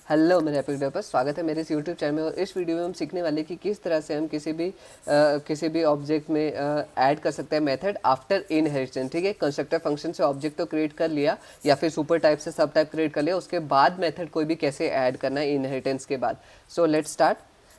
Hello मेरे epic developer, स्वागत है मेरे इस यूट्यूब चैनल में। और इस वीडियो में हम सीखने वाले कि किस तरह से हम किसी भी ऑब्जेक्ट में ऐड कर सकते हैं मेथड आफ्टर इनहेरिटेंस। ठीक है, कंस्ट्रक्टर फंक्शन से ऑब्जेक्ट तो क्रिएट कर लिया या फिर सुपर टाइप से सब टाइप क्रिएट कर लिया, उसके बाद मेथड कोई भी कैसे ऐड करना है इनहेरिटेंस के बाद। So let's start.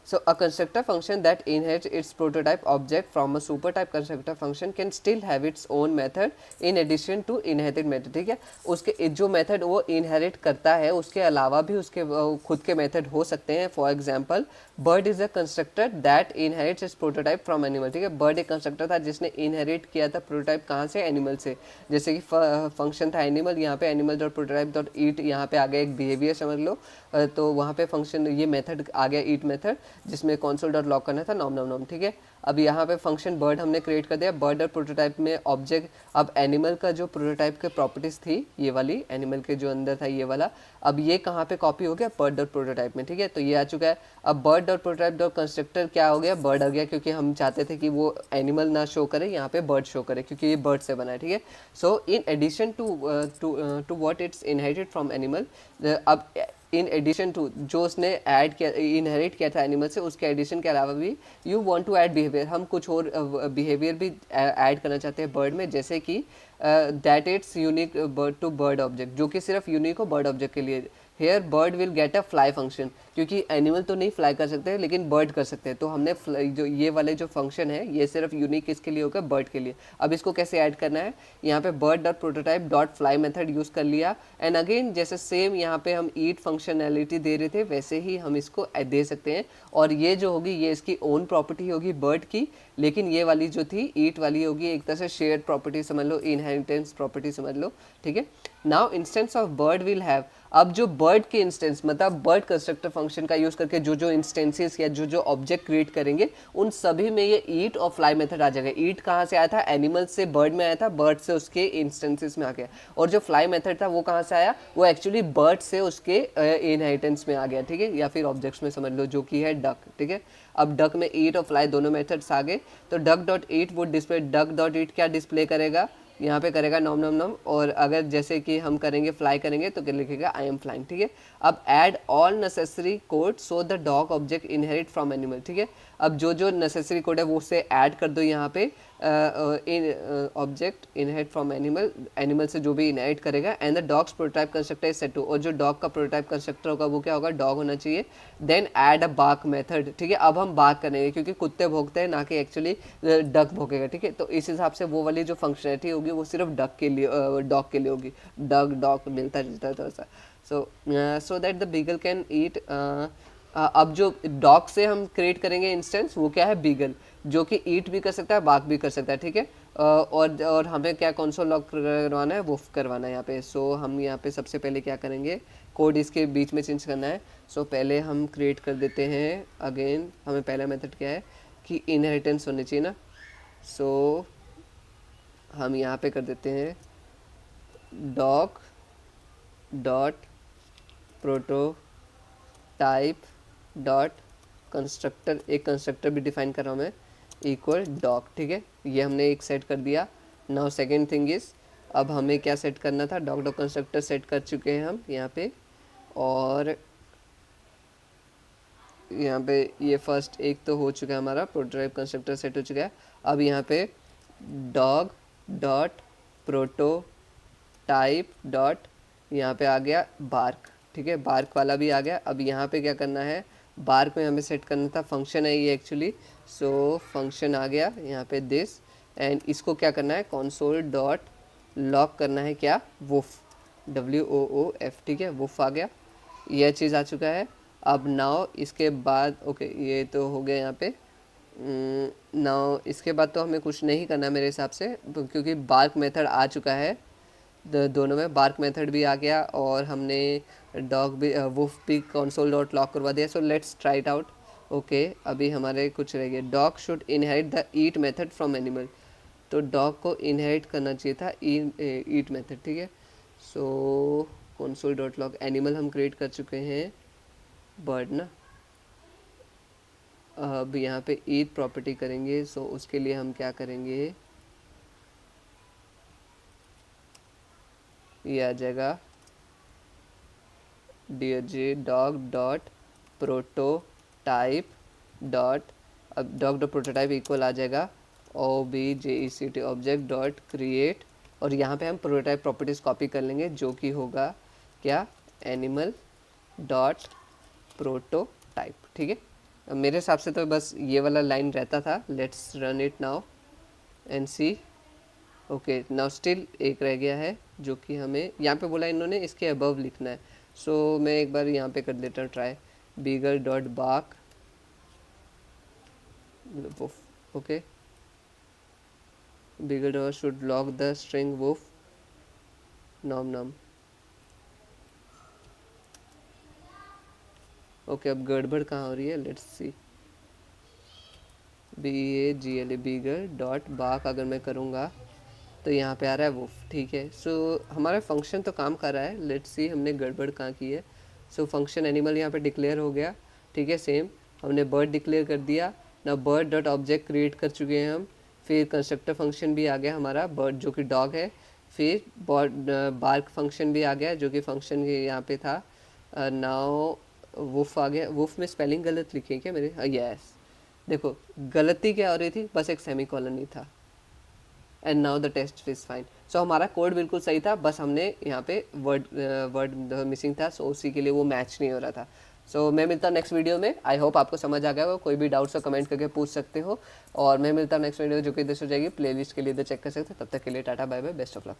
So a constructor function that inherits its prototype object from a super type constructor function can still have its own method in addition to inherited method। ठीक है, उसके जो method वो inherit करता है उसके अलावा भी उसके खुद के मेथड हो सकते हैं। For example, bird is a constructor that inherits it's prototype from animal. ठीक है, बर्ड एक कंस्ट्रक्टर था जिसने इनहेरिट किया था प्रोटोटाइप कहाँ से, एनिमल से। जैसे कि फंक्शन था एनिमल, यहाँ पे एनिमल डॉट प्रोटोटाइप डॉट ईट, यहाँ पे आ गया एक बिहेवियर समझ लो। तो वहाँ पे फंक्शन ये मेथड आ गया ईट मेथड, जिसमें कॉन्सोल डॉट लॉक करना था नॉम नॉम नॉम। ठीक है, अब यहाँ पे फंक्शन बर्ड हमने क्रिएट कर दिया। बर्ड डॉट प्रोटोटाइप में ऑब्जेक्ट, अब एनिमल का जो प्रोटोटाइप के प्रॉपर्टीज थी ये वाली, एनिमल के जो अंदर था ये वाला, अब ये कहाँ पे कॉपी हो गया, बर्ड डॉट प्रोटोटाइप में। ठीक है, तो ये आ चुका है। अब bird dot prototype dot constructor क्या हो गया, बर्ड आ गया, क्योंकि हम चाहते थे कि वो एनिमल ना शो करे, यहाँ पे बर्ड शो करे क्योंकि ये बर्ड से बना है। ठीक है, so in addition to what it's inherited from animal, अब इन एडिशन टू जो उसने ऐड किया, इनहेरिट किया था एनिमल से, उसके एडिशन के अलावा भी you want to add behaviour, हम कुछ और बिहेवियर भी ऐड करना चाहते हैं बर्ड में। जैसे कि that it's unique bird to bird object, जो कि सिर्फ यूनिक हो बर्ड ऑब्जेक्ट के लिए। Here bird will get a fly function, क्योंकि एनिमल तो नहीं फ्लाई कर सकते लेकिन बर्ड कर सकते हैं, तो हमने जो ये वाले जो फंक्शन है ये सिर्फ यूनिक किसके लिए होगा, बर्ड के लिए। अब इसको कैसे ऐड करना है, यहाँ पे bird dot prototype dot fly method use कर लिया। एंड अगेन जैसे सेम यहाँ पे हम ईट फंक्शनैलिटी दे रहे थे वैसे ही हम इसको दे सकते हैं। और ये जो होगी ये इसकी ओन प्रॉपर्टी होगी बर्ड की, लेकिन ये वाली जो थी ईट वाली होगी एक तरह से शेयर्ड प्रॉपर्टी समझ लो, इनहेरिटेंस प्रॉपर्टी समझ लो। ठीक है, now instance of bird will have, अब जो बर्ड के इंस्टेंस मतलब बर्ड कंस्ट्रक्टर फंक्शन का यूज करके जो जो इंस्टेंसेस या जो जो ऑब्जेक्ट क्रिएट करेंगे उन सभी में ये ईट और फ्लाई मेथड आ जाएगा। ईट कहाँ से आया था, एनिमल से बर्ड में आया था, बर्ड से उसके इंस्टेंसेस में आ गया। और जो फ्लाई मेथड था वो कहाँ से आया, वो एक्चुअली बर्ड से उसके इनहेरिटेंस में आ गया। ठीक है, या फिर ऑब्जेक्ट्स में समझ लो, जो कि है डक। ठीक है, अब डक में ईट और फ्लाई दोनों मेथड्स आ गए, तो डक डॉट ईट वो डिस्प्ले, डक डॉट ईट क्या डिस्प्ले करेगा, यहाँ पे करेगा नॉम नॉम नॉम। और अगर जैसे कि हम करेंगे फ्लाई करेंगे तो क्या लिखेगा, आई एम फ्लाइंग। ठीक है, अब add all necessary code so the dog object inherit from animal. ठीक है, अब जो जो नेसेसरी कोड है वो उसे ऐड कर दो यहाँ पे, in object inherit from animal, animal से जो भी इनहेरिट करेगा। And the dog's prototype constructor is set to, और जो डॉग का प्रोटोटाइप कंस्ट्रक्टर होगा वो क्या होगा, डॉग होना चाहिए। Then add a bark method. ठीक है, अब हम बार्क करेंगे क्योंकि कुत्ते भोंकते हैं ना कि एक्चुअली डक भोंकेगा। ठीक है, तो इस हिसाब से वो वाली जो फंक्शनलिटी होगी वो सिर्फ डक के लिए, डॉग के लिए होगी। डग डॉग मिलता जुलता है थोड़ा सा। So that the beagle can eat. अब जो डॉग से हम क्रिएट करेंगे इंस्टेंस वो क्या है, बीगल, जो कि ईट भी कर सकता है बार्क भी कर सकता है। ठीक है, और हमें क्या कंसोल लॉक करवाना है, वो करवाना है यहाँ पे। सो हम यहाँ पे सबसे पहले क्या करेंगे, कोड इसके बीच में चेंज करना है। सो पहले हम क्रिएट कर देते हैं, अगेन हमें पहला मेथड क्या है कि इनहेरिटेंस होनी चाहिए ना। सो हम यहाँ पे कर देते हैं dog dot prototype dot constructor, एक कंस्ट्रक्टर भी डिफाइन कर रहा हूँ मैं, इक्वल डॉग। ठीक है, ये हमने एक सेट कर दिया। नाउ सेकेंड थिंग इज, अब हमें क्या सेट करना था, डॉग डॉट कंस्ट्रक्टर सेट कर चुके हैं हम यहाँ पे। और यहाँ पे ये फर्स्ट एक तो हो चुका है, हमारा प्रोटोटाइप कंस्ट्रक्टर सेट हो चुका है। अब यहाँ पे dog dot proto type dot, यहाँ पे आ गया बार्क। ठीक है, बार्क वाला भी आ गया। अब यहाँ पे क्या करना है, बार्क में हमें सेट करना था, फंक्शन है ये एक्चुअली। सो फंक्शन आ गया यहाँ पे दिस, एंड इसको क्या करना है, कंसोल डॉट लॉक करना है क्या, वुफ, WOOF। ठीक है, वुफ आ गया, यह चीज़ आ चुका है। अब नाउ इसके बाद ओके ये तो हो गया यहाँ पे। नाउ इसके बाद तो हमें कुछ नहीं करना मेरे हिसाब से, क्योंकि बार्क मेथड आ चुका है। दोनों में बार्क मेथड भी आ गया और हमने डॉग भी, वुफ भी कंसोल डॉट लॉक करवा दिया। So let's try it out. Okay, अभी हमारे कुछ रह गए, dog should inherit the eat method from animal, तो डॉग को इनहेरिट करना चाहिए था ईट मेथड। ठीक है, सो कंसोल डॉट लॉक, एनिमल हम क्रिएट कर चुके हैं, बर्ड ना। अब यहाँ पे ईट प्रॉपर्टी करेंगे, सो उसके लिए हम क्या करेंगे, ये आ जाएगा डियर जे डॉग डॉट प्रोटोटाइप डॉट, अब डॉग डॉट प्रोटोटाइप इक्वल आ जाएगा OBJECT ऑब्जेक्ट डॉट क्रिएट, और यहाँ पे हम प्रोटोटाइप प्रॉपर्टीज कॉपी कर लेंगे जो कि होगा क्या, एनिमल डॉट प्रोटोटाइप। ठीक है, अब मेरे हिसाब से तो बस ये वाला लाइन रहता था। Let's run it now and see. Okay, now still एक रह गया है जो कि हमें यहाँ पे बोला इन्होंने इसके अबव लिखना है। सो मैं एक बार यहाँ पे कर देता हूँ try, beagle dot bark, okay, beagle dot should log the string woof nom nom. Okay, अब गड़बड़ कहाँ हो रही है, let's see. BAGLA beagle dot bark अगर मैं करूँगा तो यहाँ पे आ रहा है वुफ। ठीक है, सो हमारा फंक्शन तो काम कर रहा है। लेट्स सी हमने गड़बड़ कहाँ की है। सो फंक्शन एनिमल यहाँ पे डिक्लेयर हो गया। ठीक है, सेम हमने बर्ड डिक्लेयर कर दिया ना, बर्ड डॉट ऑब्जेक्ट क्रिएट कर चुके हैं हम। फिर कंस्ट्रक्टर फंक्शन भी आ गया हमारा, बर्ड जो कि डॉग है। फिर बर्ड बार्क फंक्शन भी आ गया जो कि फंक्शन यहाँ पे था। नाउ वुफ आ गया। वुफ में स्पेलिंग गलत लिखी है क्या मेरे, यस, देखो गलती क्या हो रही थी, बस एक सेमीकोलन नहीं था। And now the test is fine. So हमारा कोड बिल्कुल सही था, बस हमने यहाँ पे वर्ड मिसिंग था, सो उसी के लिए वो मैच नहीं हो रहा था। सो मैं मिलता हूँ नेक्स्ट वीडियो में। आई होप आपको समझ आ गया होगा। कोई भी डाउट्स हो कमेंट करके पूछ सकते हो, और मैं मिलता हूँ नेक्स्ट वीडियो जो कि इधर हो जाएगी, प्लेलिस्ट के लिए इधर चेक कर सकते हो। तब तक के लिए tata bye bye, best of luck.